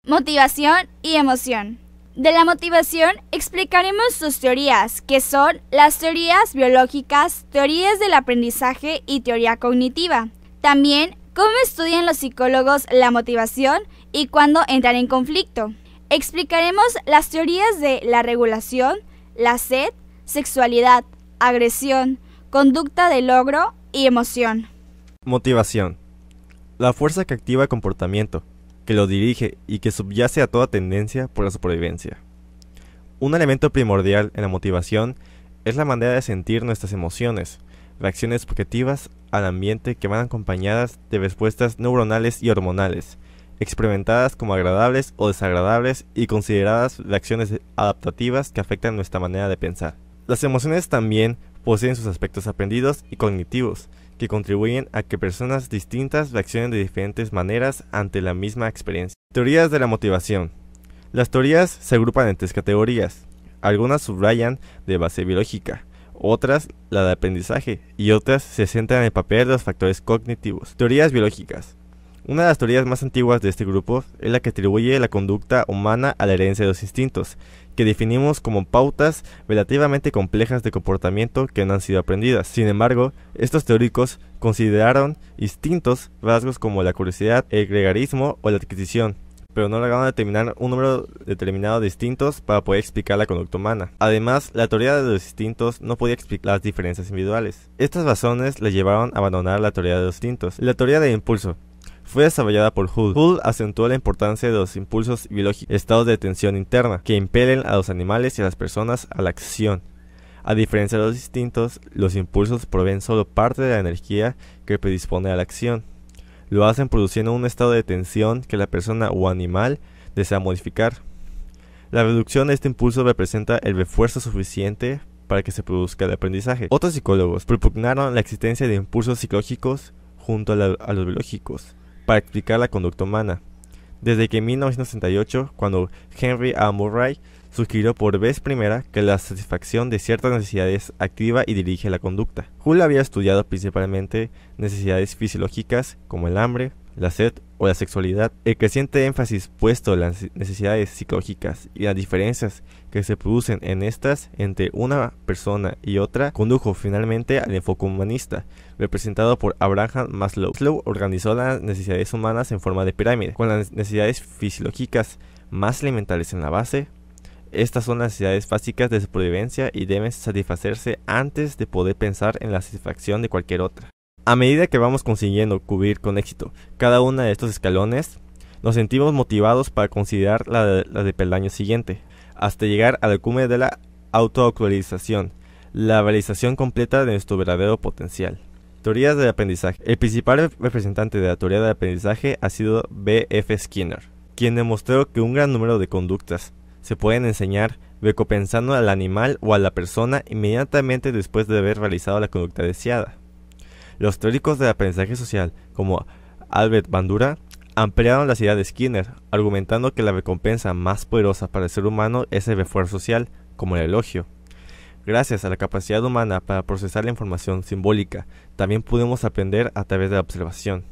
Motivación y emoción. De la motivación explicaremos sus teorías, que son las teorías biológicas, teorías del aprendizaje y teoría cognitiva. También, cómo estudian los psicólogos la motivación y cuándo entran en conflicto. Explicaremos las teorías de la regulación, la sed, sexualidad, agresión, conducta de logro y emoción. Motivación. La fuerza que activa el comportamiento, que lo dirige y que subyace a toda tendencia por la supervivencia. Un elemento primordial en la motivación es la manera de sentir nuestras emociones, reacciones subjetivas al ambiente que van acompañadas de respuestas neuronales y hormonales, experimentadas como agradables o desagradables y consideradas reacciones adaptativas que afectan nuestra manera de pensar. Las emociones también poseen sus aspectos aprendidos y cognitivos, que contribuyen a que personas distintas reaccionen de diferentes maneras ante la misma experiencia. Teorías de la motivación. Las teorías se agrupan en tres categorías. Algunas subrayan de base biológica, otras la de aprendizaje y otras se centran en el papel de los factores cognitivos. Teorías biológicas. Una de las teorías más antiguas de este grupo es la que atribuye la conducta humana a la herencia de los instintos, que definimos como pautas relativamente complejas de comportamiento que no han sido aprendidas. Sin embargo, estos teóricos consideraron instintos rasgos como la curiosidad, el gregarismo o la adquisición, pero no lograron determinar un número determinado de instintos para poder explicar la conducta humana. Además, la teoría de los instintos no podía explicar las diferencias individuales. Estas razones le llevaron a abandonar la teoría de los instintos. La teoría del impulso fue desarrollada por Hull. Hull acentuó la importancia de los impulsos biológicos, estados de tensión interna, que impelen a los animales y a las personas a la acción. A diferencia de los instintos, los impulsos proveen solo parte de la energía que predispone a la acción. Lo hacen produciendo un estado de tensión que la persona o animal desea modificar. La reducción de este impulso representa el refuerzo suficiente para que se produzca el aprendizaje. Otros psicólogos propugnaron la existencia de impulsos psicológicos junto a los biológicos para explicar la conducta humana, desde que en 1968, cuando Henry A. Murray sugirió por vez primera que la satisfacción de ciertas necesidades activa y dirige la conducta. Hull había estudiado principalmente necesidades fisiológicas como el hambre, la sed o la sexualidad. El creciente énfasis puesto en las necesidades psicológicas y las diferencias que se producen en estas entre una persona y otra condujo finalmente al enfoque humanista, representado por Abraham Maslow. Maslow organizó las necesidades humanas en forma de pirámide, con las necesidades fisiológicas más elementales en la base. Estas son las necesidades básicas de supervivencia y deben satisfacerse antes de poder pensar en la satisfacción de cualquier otra. A medida que vamos consiguiendo cubrir con éxito cada uno de estos escalones, nos sentimos motivados para considerar la de peldaño siguiente, hasta llegar a la cumbre de la autoactualización, la realización completa de nuestro verdadero potencial. Teorías del aprendizaje. El principal representante de la teoría del aprendizaje ha sido B. F. Skinner, quien demostró que un gran número de conductas se pueden enseñar recompensando al animal o a la persona inmediatamente después de haber realizado la conducta deseada. Los teóricos del aprendizaje social, como Albert Bandura, ampliaron las ideas de Skinner, argumentando que la recompensa más poderosa para el ser humano es el refuerzo social, como el elogio. Gracias a la capacidad humana para procesar la información simbólica, también podemos aprender a través de la observación.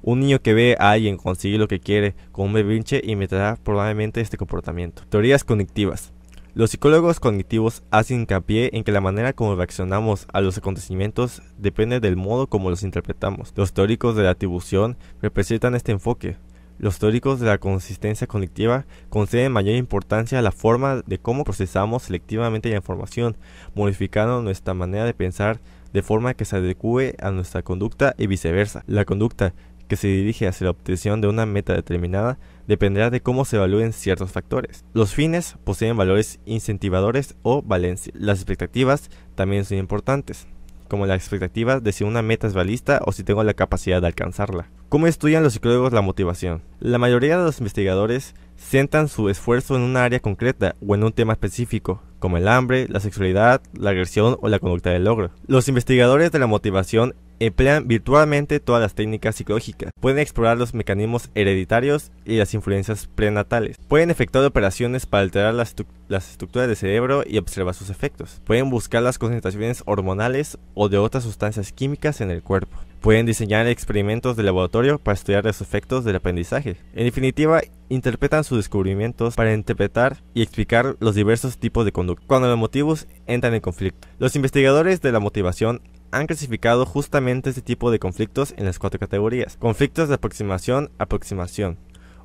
Un niño que ve a alguien conseguir lo que quiere con un berrinche imitará probablemente este comportamiento. Teorías cognitivas. Los psicólogos cognitivos hacen hincapié en que la manera como reaccionamos a los acontecimientos depende del modo como los interpretamos. Los teóricos de la atribución representan este enfoque. Los teóricos de la consistencia cognitiva conceden mayor importancia a la forma de cómo procesamos selectivamente la información, modificando nuestra manera de pensar de forma que se adecue a nuestra conducta y viceversa. La conducta que se dirige hacia la obtención de una meta determinada dependerá de cómo se evalúen ciertos factores. Los fines poseen valores incentivadores o valencia. Las expectativas también son importantes, como la expectativa de si una meta es realista o si tengo la capacidad de alcanzarla. ¿Cómo estudian los psicólogos la motivación? La mayoría de los investigadores centran su esfuerzo en una área concreta o en un tema específico, como el hambre, la sexualidad, la agresión o la conducta de logro. Los investigadores de la motivación emplean virtualmente todas las técnicas psicológicas. Pueden explorar los mecanismos hereditarios y las influencias prenatales. Pueden efectuar operaciones para alterar las estructuras del cerebro y observar sus efectos. Pueden buscar las concentraciones hormonales o de otras sustancias químicas en el cuerpo. Pueden diseñar experimentos de laboratorio para estudiar los efectos del aprendizaje. En definitiva, interpretan sus descubrimientos para interpretar y explicar los diversos tipos de conducta, cuando los motivos entran en conflicto. Los investigadores de la motivación han clasificado justamente este tipo de conflictos en las 4 categorías. Conflictos de aproximación.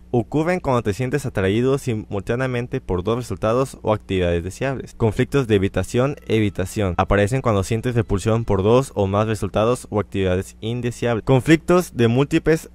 Ocurren cuando te sientes atraído simultáneamente por 2 resultados o actividades deseables. Conflictos de evitación. Aparecen cuando sientes repulsión por 2 o más resultados o actividades indeseables. Conflictos de múltiples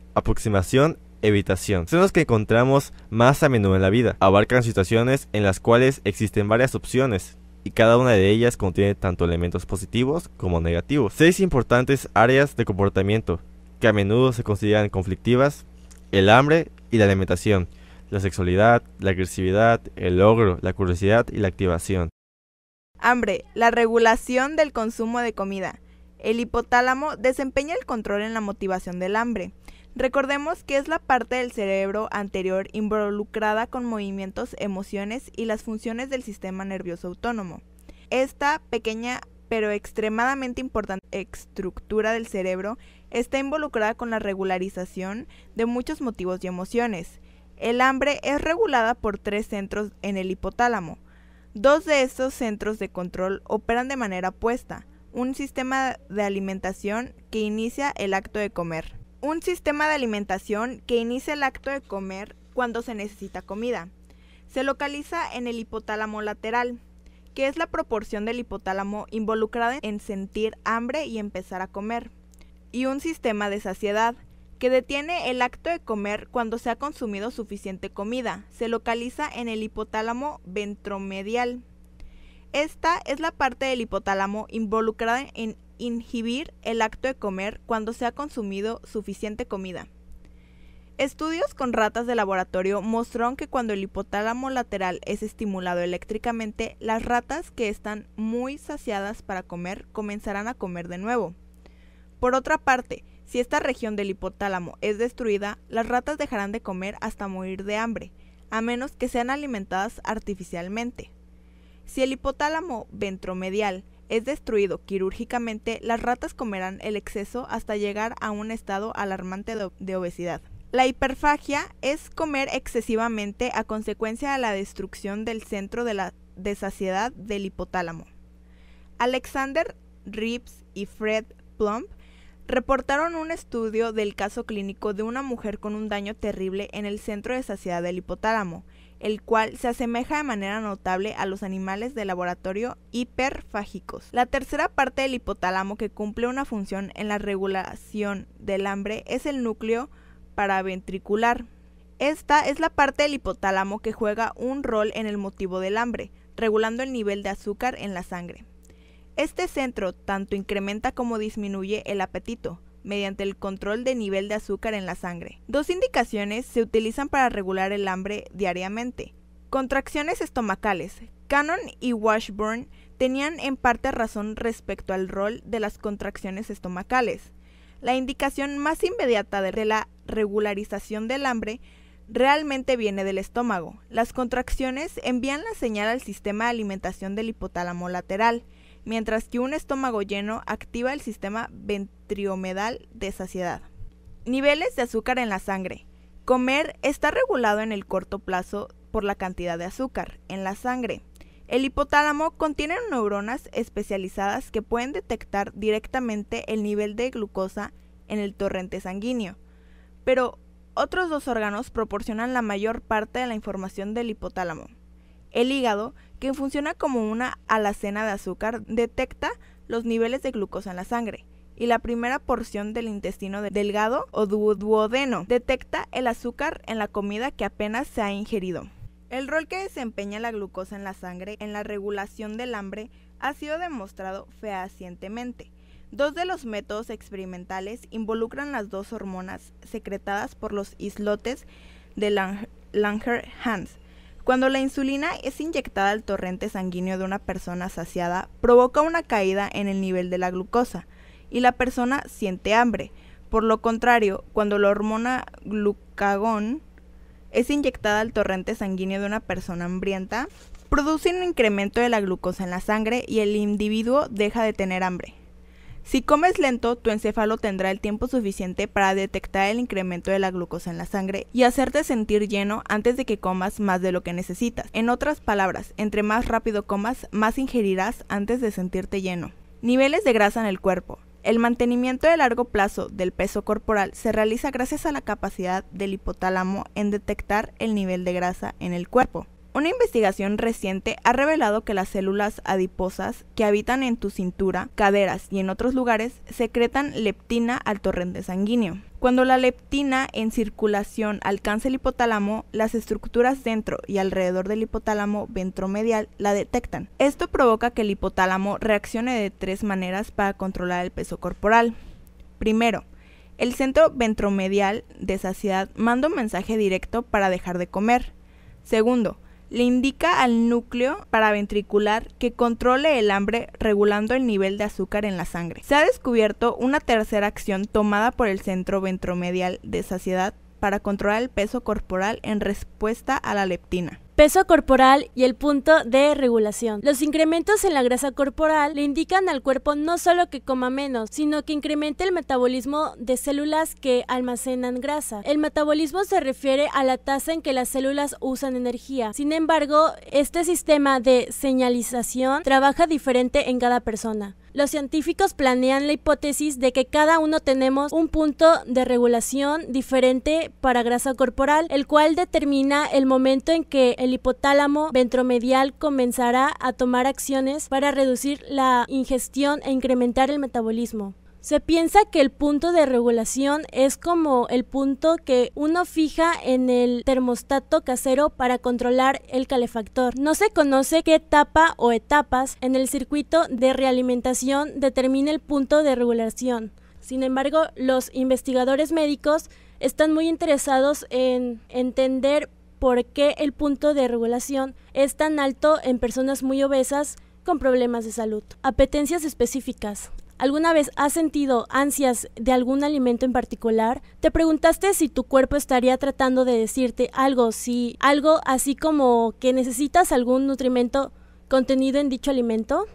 evitación. Son los que encontramos más a menudo en la vida. Abarcan situaciones en las cuales existen varias opciones y cada una de ellas contiene tanto elementos positivos como negativos. 6 importantes áreas de comportamiento que a menudo se consideran conflictivas: el hambre y la alimentación, la sexualidad, la agresividad, el logro, la curiosidad y la activación. Hambre, la regulación del consumo de comida. El hipotálamo desempeña el control en la motivación del hambre. Recordemos que es la parte del cerebro anterior involucrada con movimientos, emociones y las funciones del sistema nervioso autónomo. Esta pequeña pero extremadamente importante estructura del cerebro está involucrada con la regularización de muchos motivos y emociones. El hambre es regulada por 3 centros en el hipotálamo. 2 de estos centros de control operan de manera opuesta: un sistema de alimentación que inicia el acto de comer. Cuando se necesita comida. Se localiza en el hipotálamo lateral, que es la proporción del hipotálamo involucrada en sentir hambre y empezar a comer. Y un sistema de saciedad, que detiene el acto de comer cuando se ha consumido suficiente comida. Se localiza en el hipotálamo ventromedial. Esta es la parte del hipotálamo involucrada en inhibir el acto de comer cuando se ha consumido suficiente comida. Estudios con ratas de laboratorio mostraron que cuando el hipotálamo lateral es estimulado eléctricamente, las ratas que están muy saciadas para comer comenzarán a comer de nuevo. Por otra parte, si esta región del hipotálamo es destruida, las ratas dejarán de comer hasta morir de hambre, a menos que sean alimentadas artificialmente. Si el hipotálamo ventromedial es destruido quirúrgicamente, las ratas comerán el exceso hasta llegar a un estado alarmante de obesidad. La hiperfagia es comer excesivamente a consecuencia de la destrucción del centro de saciedad del hipotálamo. Alexander Reeves y Fred Plumb reportaron un estudio del caso clínico de una mujer con un daño terrible en el centro de saciedad del hipotálamo, el cual se asemeja de manera notable a los animales de laboratorio hiperfágicos. La tercera parte del hipotálamo que cumple una función en la regulación del hambre es el núcleo paraventricular. Esta es la parte del hipotálamo que juega un rol en el motivo del hambre, regulando el nivel de azúcar en la sangre. Este centro tanto incrementa como disminuye el apetito, mediante el control de nivel de azúcar en la sangre. 2 indicaciones se utilizan para regular el hambre diariamente. Contracciones estomacales. Cannon y Washburn tenían en parte razón respecto al rol de las contracciones estomacales. La indicación más inmediata de la regularización del hambre realmente viene del estómago. Las contracciones envían la señal al sistema de alimentación del hipotálamo lateral, mientras que un estómago lleno activa el sistema ventromedial de saciedad. Niveles de azúcar en la sangre. Comer está regulado en el corto plazo por la cantidad de azúcar en la sangre. El hipotálamo contiene neuronas especializadas que pueden detectar directamente el nivel de glucosa en el torrente sanguíneo, pero otros 2 órganos proporcionan la mayor parte de la información del hipotálamo. El hígado, que funciona como una alacena de azúcar, detecta los niveles de glucosa en la sangre, y la primera porción del intestino delgado o duodeno detecta el azúcar en la comida que apenas se ha ingerido. El rol que desempeña la glucosa en la sangre en la regulación del hambre ha sido demostrado fehacientemente. 2 de los métodos experimentales involucran las 2 hormonas secretadas por los islotes de Langerhans. Cuando la insulina es inyectada al torrente sanguíneo de una persona saciada, provoca una caída en el nivel de la glucosa y la persona siente hambre. Por lo contrario, cuando la hormona glucagón es inyectada al torrente sanguíneo de una persona hambrienta, produce un incremento de la glucosa en la sangre y el individuo deja de tener hambre. Si comes lento, tu encéfalo tendrá el tiempo suficiente para detectar el incremento de la glucosa en la sangre y hacerte sentir lleno antes de que comas más de lo que necesitas. En otras palabras, entre más rápido comas, más ingerirás antes de sentirte lleno. Niveles de grasa en el cuerpo. El mantenimiento de largo plazo del peso corporal se realiza gracias a la capacidad del hipotálamo en detectar el nivel de grasa en el cuerpo. Una investigación reciente ha revelado que las células adiposas que habitan en tu cintura, caderas y en otros lugares secretan leptina al torrente sanguíneo. Cuando la leptina en circulación alcanza el hipotálamo, las estructuras dentro y alrededor del hipotálamo ventromedial la detectan. Esto provoca que el hipotálamo reaccione de 3 maneras para controlar el peso corporal. Primero, el centro ventromedial de saciedad manda un mensaje directo para dejar de comer. Segundo, le indica al núcleo paraventricular que controle el hambre regulando el nivel de azúcar en la sangre. Se ha descubierto una tercera acción tomada por el centro ventromedial de saciedad para controlar el peso corporal en respuesta a la leptina. Peso corporal y el punto de regulación. Los incrementos en la grasa corporal le indican al cuerpo no solo que coma menos, sino que incremente el metabolismo de células que almacenan grasa. El metabolismo se refiere a la tasa en que las células usan energía. Sin embargo, este sistema de señalización trabaja diferente en cada persona. Los científicos planean la hipótesis de que cada uno tenemos un punto de regulación diferente para grasa corporal, el cual determina el momento en que el hipotálamo ventromedial comenzará a tomar acciones para reducir la ingestión e incrementar el metabolismo. Se piensa que el punto de regulación es como el punto que uno fija en el termostato casero para controlar el calefactor. No se conoce qué etapa o etapas en el circuito de realimentación determina el punto de regulación. Sin embargo, los investigadores médicos están muy interesados en entender por qué el punto de regulación es tan alto en personas muy obesas con problemas de salud. Apetencias específicas. ¿Alguna vez has sentido ansias de algún alimento en particular? ¿Te preguntaste si tu cuerpo estaría tratando de decirte algo así como que necesitas algún nutrimento contenido en dicho alimento?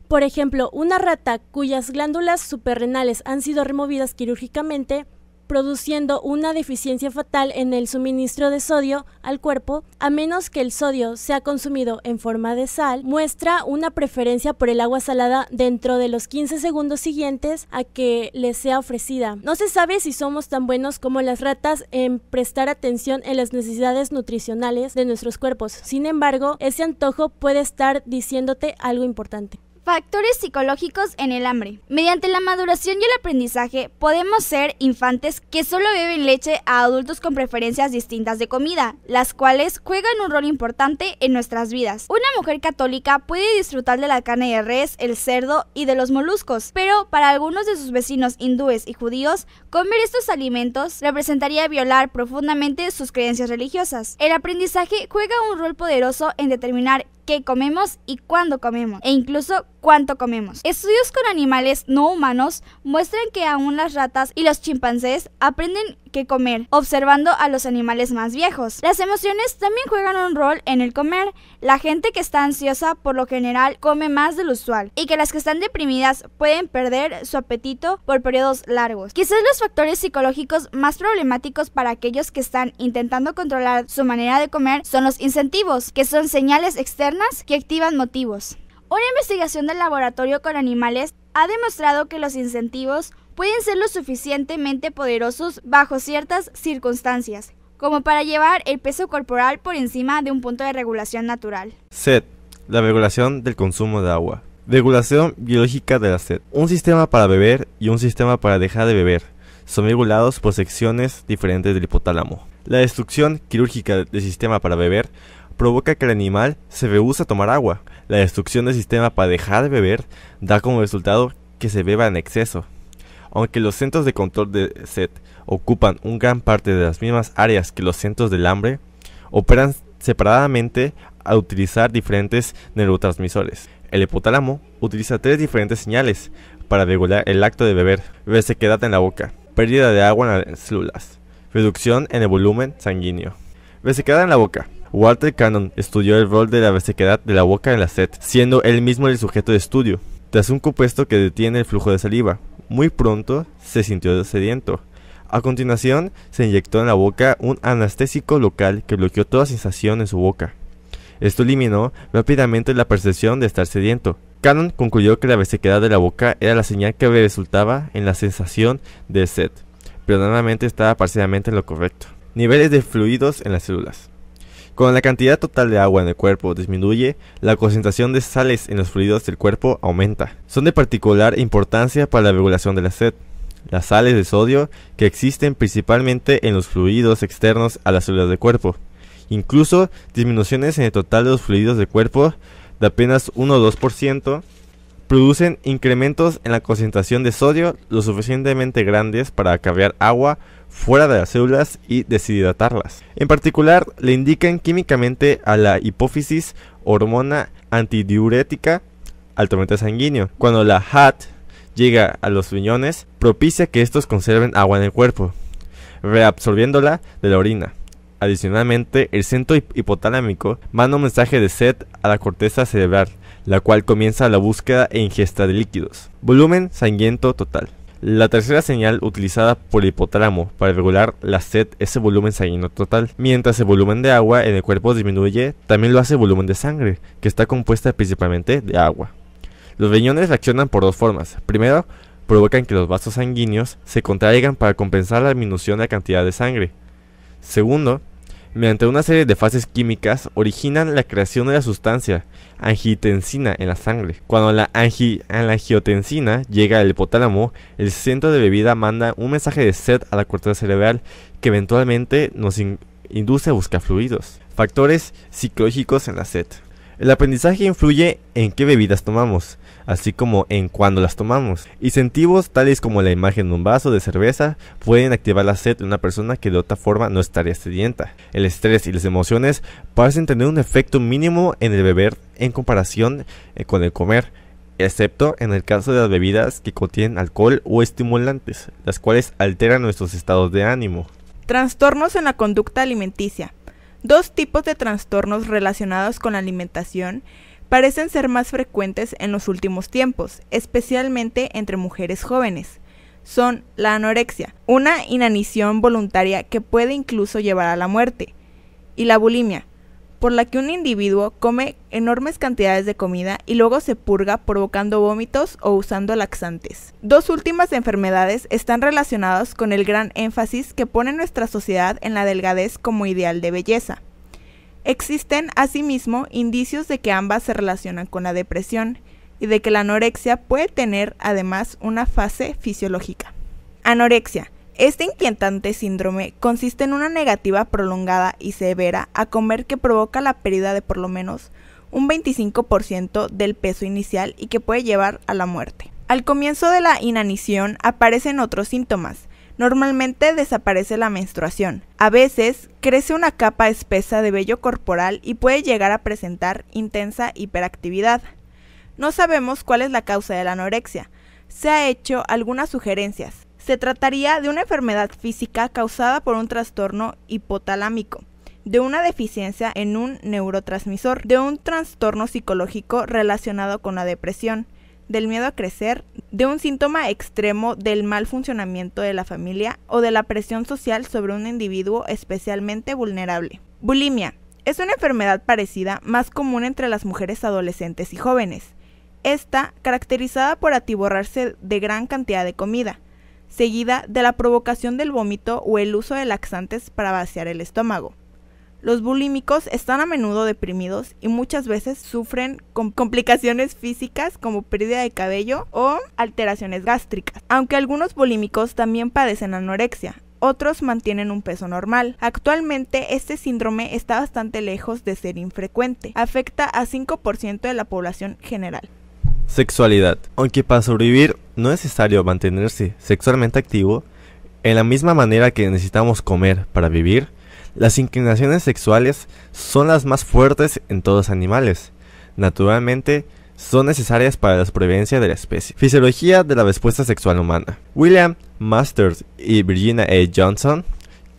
Por ejemplo, una rata cuyas glándulas suprarrenales han sido removidas quirúrgicamente, produciendo una deficiencia fatal en el suministro de sodio al cuerpo, a menos que el sodio sea consumido en forma de sal, muestra una preferencia por el agua salada dentro de los 15 segundos siguientes a que les sea ofrecida. No se sabe si somos tan buenos como las ratas en prestar atención en las necesidades nutricionales de nuestros cuerpos. Sin embargo, ese antojo puede estar diciéndote algo importante. Factores psicológicos en el hambre. Mediante la maduración y el aprendizaje podemos ser infantes que solo beben leche a adultos con preferencias distintas de comida, las cuales juegan un rol importante en nuestras vidas. Una mujer católica puede disfrutar de la carne de res, el cerdo y de los moluscos, pero para algunos de sus vecinos hindúes y judíos, comer estos alimentos representaría violar profundamente sus creencias religiosas. El aprendizaje juega un rol poderoso en determinar qué comemos y cuándo comemos, e incluso cuánto comemos. Estudios con animales no humanos muestran que aún las ratas y los chimpancés aprenden qué comer, observando a los animales más viejos. Las emociones también juegan un rol en el comer. La gente que está ansiosa por lo general come más de lo usual, y que las que están deprimidas pueden perder su apetito por periodos largos. Quizás los factores psicológicos más problemáticos para aquellos que están intentando controlar su manera de comer son los incentivos, que son señales externas que activan motivos. Una investigación del laboratorio con animales ha demostrado que los incentivos pueden ser lo suficientemente poderosos bajo ciertas circunstancias, como para llevar el peso corporal por encima de un punto de regulación natural. Sed. La regulación del consumo de agua. Regulación biológica de la sed. Un sistema para beber y un sistema para dejar de beber son regulados por secciones diferentes del hipotálamo. La destrucción quirúrgica del sistema para beber provoca que el animal se rehúsa a tomar agua. La destrucción del sistema para dejar de beber da como resultado que se beba en exceso. Aunque los centros de control de sed ocupan una gran parte de las mismas áreas que los centros del hambre, operan separadamente al utilizar diferentes neurotransmisores. El hipotálamo utiliza 3 diferentes señales para regular el acto de beber: resequedad en la boca, pérdida de agua en las células, reducción en el volumen sanguíneo. Resequedad en la boca. Walter Cannon estudió el rol de la resequedad de la boca en la sed, siendo él mismo el sujeto de estudio. tras un compuesto que detiene el flujo de saliva. Muy pronto se sintió sediento. A continuación, se inyectó en la boca un anestésico local que bloqueó toda sensación en su boca. Esto eliminó rápidamente la percepción de estar sediento. Cannon concluyó que la resequedad de la boca era la señal que resultaba en la sensación de sed, pero nuevamente estaba parcialmente en lo correcto. Niveles de fluidos en las células. Cuando la cantidad total de agua en el cuerpo disminuye, la concentración de sales en los fluidos del cuerpo aumenta. Son de particular importancia para la regulación de la sed. Las sales de sodio que existen principalmente en los fluidos externos a las células del cuerpo. Incluso disminuciones en el total de los fluidos del cuerpo de apenas 1 o 2% producen incrementos en la concentración de sodio lo suficientemente grandes para acarrear agua fuera de las células y deshidratarlas. En particular, le indican químicamente a la hipófisis hormona antidiurética al torrente sanguíneo. Cuando la HAT llega a los riñones, propicia que estos conserven agua en el cuerpo, reabsorbiéndola de la orina. Adicionalmente, el centro hipotalámico manda un mensaje de sed a la corteza cerebral, la cual comienza la búsqueda e ingesta de líquidos. Volumen sanguíneo total. La tercera señal utilizada por el hipotálamo para regular la sed es el volumen sanguíneo total. Mientras el volumen de agua en el cuerpo disminuye, también lo hace el volumen de sangre, que está compuesta principalmente de agua. Los riñones reaccionan por dos formas. Primero, provocan que los vasos sanguíneos se contraigan para compensar la disminución de la cantidad de sangre. Segundo, mediante una serie de fases químicas, originan la creación de la sustancia angiotensina en la sangre. Cuando la angiotensina llega al hipotálamo, el centro de bebida manda un mensaje de sed a la corteza cerebral que eventualmente nos induce a buscar fluidos. Factores psicológicos en la sed. El aprendizaje influye en qué bebidas tomamos, así como en cuándo las tomamos. Incentivos tales como la imagen de un vaso de cerveza pueden activar la sed de una persona que de otra forma no estaría sedienta. El estrés y las emociones parecen tener un efecto mínimo en el beber en comparación con el comer, excepto en el caso de las bebidas que contienen alcohol o estimulantes, las cuales alteran nuestros estados de ánimo. Trastornos en la conducta alimenticia. Dos tipos de trastornos relacionados con la alimentación parecen ser más frecuentes en los últimos tiempos, especialmente entre mujeres jóvenes. Son la anorexia, una inanición voluntaria que puede incluso llevar a la muerte, y la bulimia, por la que un individuo come enormes cantidades de comida y luego se purga provocando vómitos o usando laxantes. Dos últimas enfermedades están relacionadas con el gran énfasis que pone nuestra sociedad en la delgadez como ideal de belleza. Existen, asimismo, indicios de que ambas se relacionan con la depresión y de que la anorexia puede tener, además, una fase fisiológica. Anorexia. Este inquietante síndrome consiste en una negativa prolongada y severa a comer que provoca la pérdida de por lo menos un 25% del peso inicial y que puede llevar a la muerte. Al comienzo de la inanición aparecen otros síntomas. Normalmente desaparece la menstruación. A veces crece una capa espesa de vello corporal y puede llegar a presentar intensa hiperactividad. No sabemos cuál es la causa de la anorexia. Se han hecho algunas sugerencias. Se trataría de una enfermedad física causada por un trastorno hipotalámico, de una deficiencia en un neurotransmisor, de un trastorno psicológico relacionado con la depresión, del miedo a crecer, de un síntoma extremo del mal funcionamiento de la familia o de la presión social sobre un individuo especialmente vulnerable. Bulimia es una enfermedad parecida, más común entre las mujeres adolescentes y jóvenes. Esta caracterizada por atiborrarse de gran cantidad de comida, seguida de la provocación del vómito o el uso de laxantes para vaciar el estómago. Los bulímicos están a menudo deprimidos y muchas veces sufren complicaciones físicas como pérdida de cabello o alteraciones gástricas. Aunque algunos bulímicos también padecen anorexia, otros mantienen un peso normal. Actualmente este síndrome está bastante lejos de ser infrecuente. Afecta a 5% de la población general. Sexualidad. Aunque para sobrevivir no es necesario mantenerse sexualmente activo, en la misma manera que necesitamos comer para vivir, las inclinaciones sexuales son las más fuertes en todos los animales. Naturalmente, son necesarias para la supervivencia de la especie. Fisiología de la respuesta sexual humana. William Masters y Virginia A. Johnson,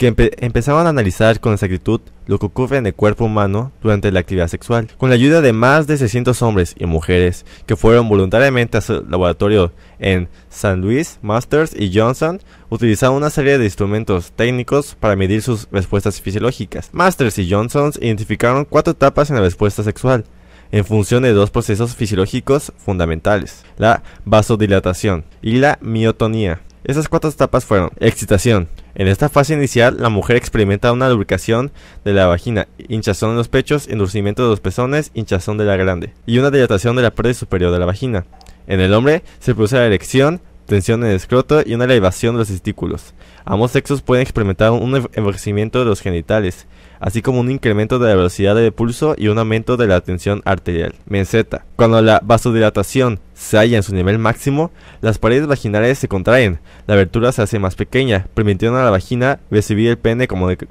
que empezaron a analizar con exactitud lo que ocurre en el cuerpo humano durante la actividad sexual. Con la ayuda de más de 600 hombres y mujeres que fueron voluntariamente a su laboratorio en St. Louis, Masters y Johnson utilizaron una serie de instrumentos técnicos para medir sus respuestas fisiológicas. Masters y Johnson identificaron 4 etapas en la respuesta sexual, en función de 2 procesos fisiológicos fundamentales, la vasodilatación y la miotonía. Esas 4 etapas fueron: excitación. En esta fase inicial, la mujer experimenta una lubricación de la vagina, hinchazón en los pechos, endurecimiento de los pezones, hinchazón de la glande, y una dilatación de la pared superior de la vagina. En el hombre se produce la erección, tensión en el escroto y una elevación de los testículos. Ambos sexos pueden experimentar un envejecimiento de los genitales, así como un incremento de la velocidad del pulso y un aumento de la tensión arterial. Meseta. Cuando la vasodilatación se halla en su nivel máximo, las paredes vaginales se contraen, la abertura se hace más pequeña, permitiendo a la vagina recibir el pene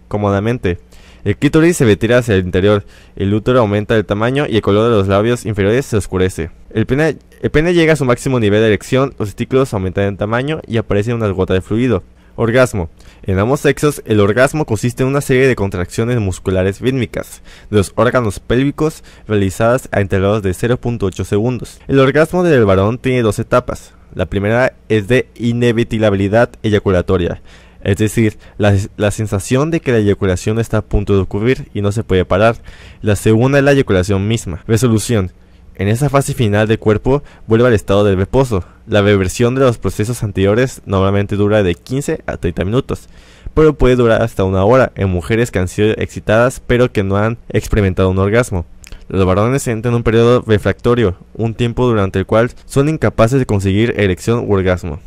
cómodamente. El clítoris se retira hacia el interior, el útero aumenta de tamaño y el color de los labios inferiores se oscurece. El pene llega a su máximo nivel de erección, los testículos aumentan en tamaño y aparece una gota de fluido. Orgasmo. En ambos sexos, el orgasmo consiste en una serie de contracciones musculares rítmicas de los órganos pélvicos realizadas a intervalos de 0.8 segundos. El orgasmo del varón tiene 2 etapas. La primera es de inevitabilidad eyaculatoria, es decir, la sensación de que la eyaculación está a punto de ocurrir y no se puede parar. La segunda es la eyaculación misma. Resolución. En esa fase final del cuerpo vuelve al estado de reposo. La reversión de los procesos anteriores normalmente dura de 15 a 30 minutos, pero puede durar hasta 1 hora en mujeres que han sido excitadas pero que no han experimentado un orgasmo. Los varones entran en un periodo refractorio, un tiempo durante el cual son incapaces de conseguir erección u orgasmo.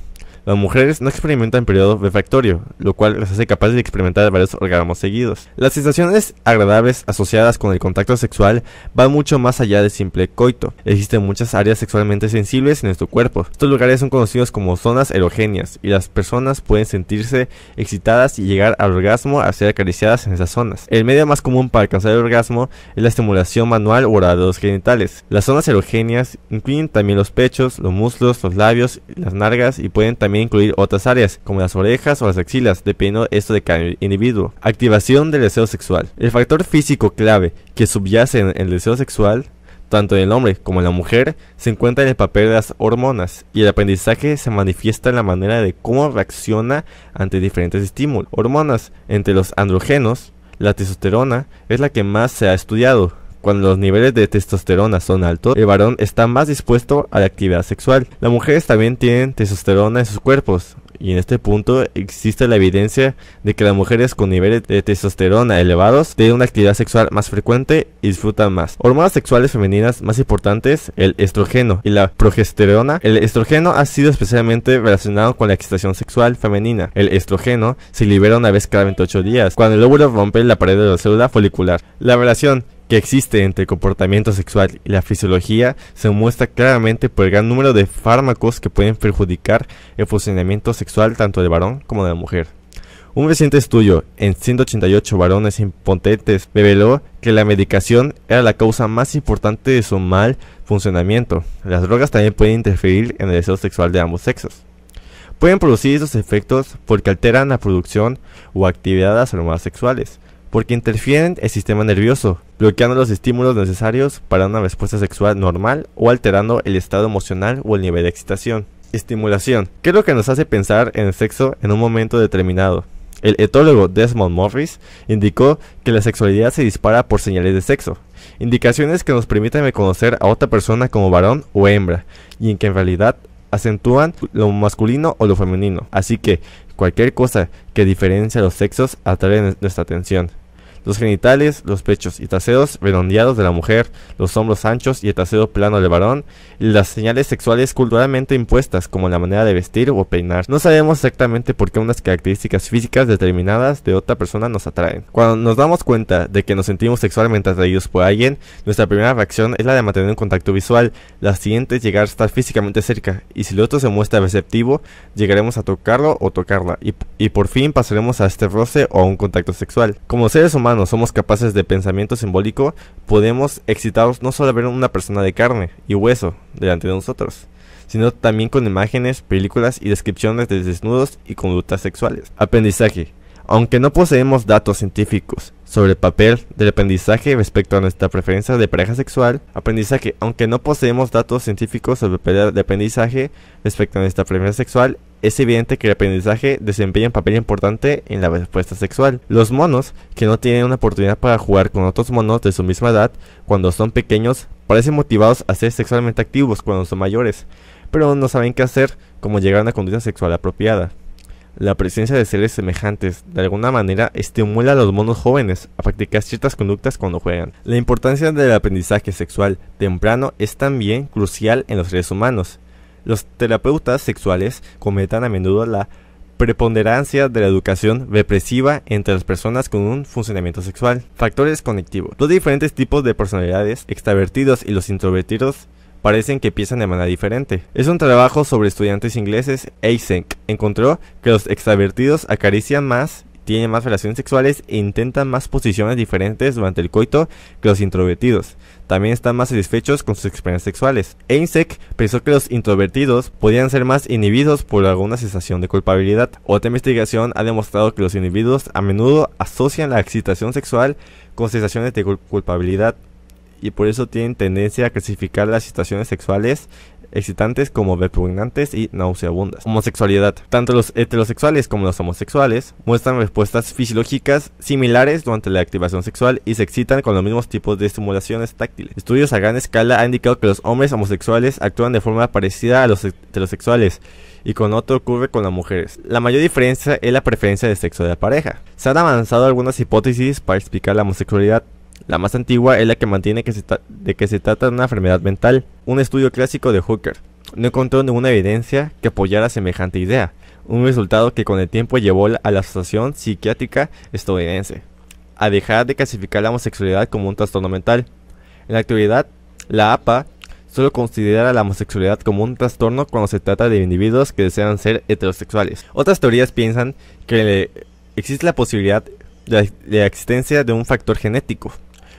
Las mujeres no experimentan periodo refractorio, lo cual las hace capaces de experimentar varios orgasmos seguidos. Las sensaciones agradables asociadas con el contacto sexual van mucho más allá del simple coito. Existen muchas áreas sexualmente sensibles en nuestro cuerpo. Estos lugares son conocidos como zonas erogéneas, y las personas pueden sentirse excitadas y llegar al orgasmo al ser acariciadas en esas zonas. El medio más común para alcanzar el orgasmo es la estimulación manual o oral de los genitales. Las zonas erogéneas incluyen también los pechos, los muslos, los labios, las nalgas y pueden también incluir otras áreas como las orejas o las axilas, dependiendo esto de cada individuo. Activación del deseo sexual. El factor físico clave que subyace en el deseo sexual, tanto en el hombre como en la mujer, se encuentra en el papel de las hormonas, y el aprendizaje se manifiesta en la manera de cómo reacciona ante diferentes estímulos. Hormonas. Entre los andrógenos, la testosterona es la que más se ha estudiado. Cuando los niveles de testosterona son altos, el varón está más dispuesto a la actividad sexual. Las mujeres también tienen testosterona en sus cuerpos, y en este punto existe la evidencia de que las mujeres con niveles de testosterona elevados tienen una actividad sexual más frecuente y disfrutan más. Hormonas sexuales femeninas más importantes, el estrógeno y la progesterona. El estrógeno ha sido especialmente relacionado con la excitación sexual femenina. El estrógeno se libera una vez cada 28 días, cuando el óvulo rompe la pared de la célula folicular. La relación que existe entre el comportamiento sexual y la fisiología se muestra claramente por el gran número de fármacos que pueden perjudicar el funcionamiento sexual tanto del varón como de la mujer. Un reciente estudio en 188 varones impotentes reveló que la medicación era la causa más importante de su mal funcionamiento. Las drogas también pueden interferir en el deseo sexual de ambos sexos. Pueden producir esos efectos porque alteran la producción o actividad de las hormonas sexuales, porque interfieren el sistema nervioso, bloqueando los estímulos necesarios para una respuesta sexual normal o alterando el estado emocional o el nivel de excitación. Estimulación. ¿Qué es lo que nos hace pensar en el sexo en un momento determinado? El etólogo Desmond Morris indicó que la sexualidad se dispara por señales de sexo, indicaciones que nos permiten reconocer a otra persona como varón o hembra, y en que en realidad acentúan lo masculino o lo femenino. Así que cualquier cosa que diferencia los sexos atrae nuestra atención. Los genitales, los pechos y traseros redondeados de la mujer, los hombros anchos y el trasero plano del varón, y las señales sexuales culturalmente impuestas como la manera de vestir o peinar. No sabemos exactamente por qué unas características físicas determinadas de otra persona nos atraen. Cuando nos damos cuenta de que nos sentimos sexualmente atraídos por alguien, nuestra primera reacción es la de mantener un contacto visual. La siguiente es llegar a estar físicamente cerca, y si el otro se muestra receptivo, llegaremos a tocarlo o tocarla, y por fin pasaremos a este roce o a un contacto sexual. Como seres humanos somos capaces de pensamiento simbólico, podemos excitarnos no solo al ver una persona de carne y hueso delante de nosotros, sino también con imágenes, películas y descripciones de desnudos y conductas sexuales. Aprendizaje. Aunque no poseemos datos científicos sobre el papel del aprendizaje respecto a nuestra preferencia de pareja sexual, aunque no poseemos datos científicos sobre el papel de aprendizaje respecto a nuestra preferencia sexual, es evidente que el aprendizaje desempeña un papel importante en la respuesta sexual. Los monos que no tienen una oportunidad para jugar con otros monos de su misma edad cuando son pequeños parecen motivados a ser sexualmente activos cuando son mayores, pero no saben qué hacer, como llegar a una conducta sexual apropiada. La presencia de seres semejantes de alguna manera estimula a los monos jóvenes a practicar ciertas conductas cuando juegan. La importancia del aprendizaje sexual temprano es también crucial en los seres humanos. Los terapeutas sexuales comentan a menudo la preponderancia de la educación represiva entre las personas con un funcionamiento sexual. Factores conectivos. Dos diferentes tipos de personalidades, extravertidos y los introvertidos, parecen que piensan de manera diferente. Es un trabajo sobre estudiantes ingleses. Eysenck encontró que los extravertidos acarician más, tienen más relaciones sexuales e intentan más posiciones diferentes durante el coito que los introvertidos. También están más satisfechos con sus experiencias sexuales. Eysenck pensó que los introvertidos podían ser más inhibidos por alguna sensación de culpabilidad. Otra investigación ha demostrado que los individuos a menudo asocian la excitación sexual con sensaciones de culpabilidad, y por eso tienen tendencia a clasificar las situaciones sexuales excitantes como repugnantes y nauseabundas. Homosexualidad. Tanto los heterosexuales como los homosexuales muestran respuestas fisiológicas similares durante la activación sexual y se excitan con los mismos tipos de estimulaciones táctiles. Estudios a gran escala han indicado que los hombres homosexuales actúan de forma parecida a los heterosexuales, y con otro ocurre con las mujeres. La mayor diferencia es la preferencia de sexo de la pareja. Se han avanzado algunas hipótesis para explicar la homosexualidad. La más antigua es la que mantiene que se trata de una enfermedad mental. Un estudio clásico de Hooker no encontró ninguna evidencia que apoyara semejante idea, un resultado que con el tiempo llevó a la Asociación Psiquiátrica Estadounidense a dejar de clasificar la homosexualidad como un trastorno mental. En la actualidad, la APA solo considera la homosexualidad como un trastorno cuando se trata de individuos que desean ser heterosexuales. Otras teorías piensan que existe la posibilidad de la existencia de un factor genético,